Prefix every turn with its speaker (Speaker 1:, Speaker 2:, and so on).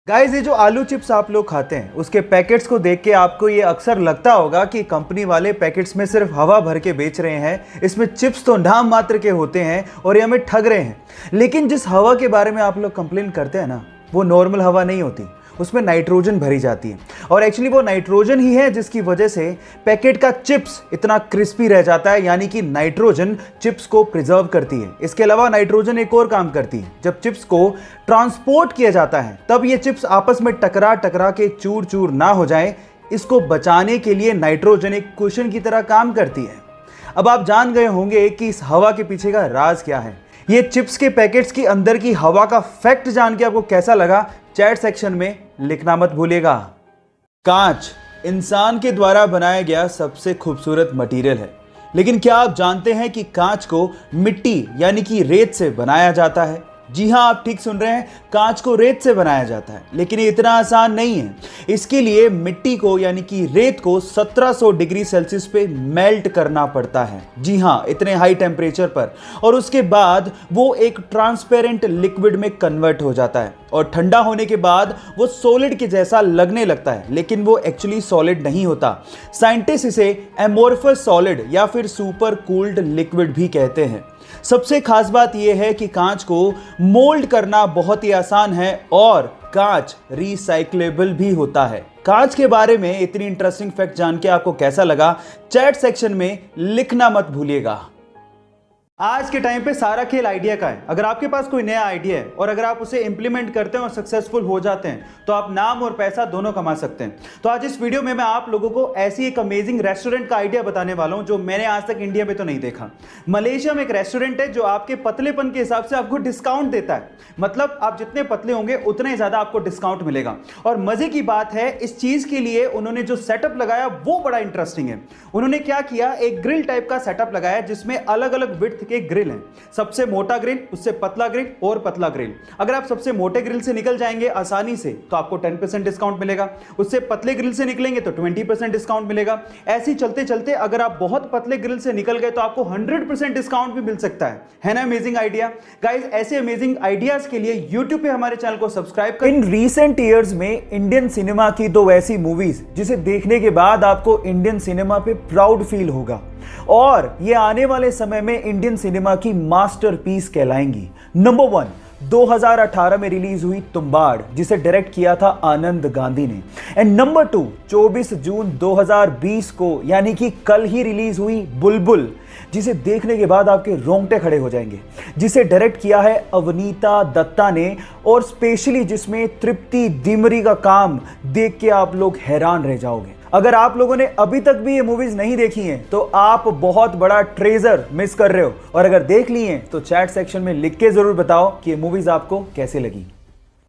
Speaker 1: Guys, ये जो आलू चिप्स आप लोग खाते हैं उसके पैकेट्स को देख के आपको ये अक्सर लगता होगा कि कंपनी वाले पैकेट्स में सिर्फ हवा भर के बेच रहे हैं। इसमें चिप्स तो नाम मात्र के होते हैं और ये हमें ठग रहे हैं। लेकिन जिस हवा के बारे में आप लोग कंप्लेन करते हैं ना, वो नॉर्मल हवा नहीं होती, उसमें नाइट्रोजन भरी जाती है। और एक्चुअली वो नाइट्रोजन ही है जिसकी वजह से पैकेट का चिप्स इतना क्रिस्पी रह जाता है, यानी कि नाइट्रोजन चिप्स को प्रिजर्व करती है। इसके अलावा नाइट्रोजन एक और काम करती है, जब चिप्स को ट्रांसपोर्ट किया जाता है तब ये चिप्स आपस में टकरा टकरा के चूर चूर ना हो जाए, इसको बचाने के लिए नाइट्रोजन एक कुशन की तरह काम करती है। अब आप जान गए होंगे कि इस हवा के पीछे का राज क्या है। ये चिप्स के पैकेट्स के अंदर की हवा का फैक्ट जान के आपको कैसा लगा, चैट सेक्शन में लिखना मत भूलिएगा। कांच इंसान के द्वारा बनाया गया सबसे खूबसूरत मटेरियल है, लेकिन क्या आप जानते हैं कि कांच को मिट्टी यानी कि रेत से बनाया जाता है? जी हां, आप ठीक सुन रहे हैं, कांच को रेत से बनाया जाता है। लेकिन ये इतना आसान नहीं है। इसके लिए मिट्टी को यानी कि रेत को 1700 डिग्री सेल्सियस पे मेल्ट करना पड़ता है। जी हां, इतने हाई टेम्परेचर पर। और उसके बाद वो एक ट्रांसपेरेंट लिक्विड में कन्वर्ट हो जाता है और ठंडा होने के बाद वो सॉलिड के जैसा लगने लगता है, लेकिन वो एक्चुअली सॉलिड नहीं होता। साइंटिस्ट इसे एमोर्फस सॉलिड या फिर सुपर कूल्ड लिक्विड भी कहते हैं। सबसे खास बात यह है कि कांच को मोल्ड करना बहुत ही आसान है और कांच रिसाइक्लेबल भी होता है। कांच के बारे में इतनी इंटरेस्टिंग फैक्ट जान के आपको कैसा लगा, चैट सेक्शन में लिखना मत भूलिएगा। आज के टाइम पे सारा खेल आइडिया का है। अगर आपके पास कोई नया आइडिया है और अगर आप उसे इंप्लीमेंट करते हैं और सक्सेसफुल हो जाते हैं तो आप नाम और पैसा दोनों कमा सकते हैं। तो आज इस वीडियो में मैं आप लोगों को ऐसी एक अमेजिंग रेस्टोरेंट का आइडिया बताने वाला हूं जो मैंने आज तक इंडिया में तो नहीं देखा। मलेशिया में एक रेस्टोरेंट है जो आपके पतलेपन के हिसाब से आपको डिस्काउंट देता है। मतलब आप जितने पतले होंगे उतने ही ज्यादा आपको डिस्काउंट मिलेगा। और मजे की बात है, इस चीज के लिए उन्होंने जो सेटअप लगाया वो बड़ा इंटरेस्टिंग है। उन्होंने क्या किया, एक ग्रिल टाइप का सेटअप लगाया जिसमें अलग अलग विड्थ के ग्रिल हैं। सबसे मोटा ग्रिल, उससे पतला ग्रिल और पतला ग्रिल। अगर आप सबसे मोटे ग्रिल से निकल जाएंगे आसानी से तो आपको 10% डिस्काउंट मिलेगा। उससे पतले ग्रिल से निकलेंगे तो 20% डिस्काउंट मिलेगा। ऐसे ही चलते चलते अगर आप बहुत पतले ग्रिल से निकल गए तो आपको 100% डिस्काउंट भी मिल सकता है ना? Amazing idea. गाइस, ऐसे अमेजिंग आइडियाज के लिए YouTube पे हमारे चैनल को सब्सक्राइब करें। इन रीसेंट ईयर्स में इंडियन सिनेमा की दो ऐसी मूवीज जिसे देखने के बाद आपको इंडियन सिनेमा पे प्राउड फील होगा और ये आने वाले समय में इंडियन सिनेमा की मास्टरपीस कहलाएंगी। नंबर 1, 2018 में रिलीज हुई तुम्बाड़, जिसे डायरेक्ट किया था आनंद गांधी ने। एंड नंबर 2, 24 जून 2020 को यानी कि कल ही रिलीज हुई बुलबुल, जिसे देखने के बाद आपके रोंगटे खड़े हो जाएंगे, जिसे डायरेक्ट किया है अवनीता दत्ता ने और स्पेशली जिसमें तृप्ति दिमरी का काम देख के आप लोग हैरान रह जाओगे। अगर आप लोगों ने अभी तक भी ये मूवीज नहीं देखी हैं तो आप बहुत बड़ा ट्रेजर मिस कर रहे हो, और अगर देख ली हैं तो चैट सेक्शन में लिख के जरूर बताओ कि ये मूवीज आपको कैसे लगी।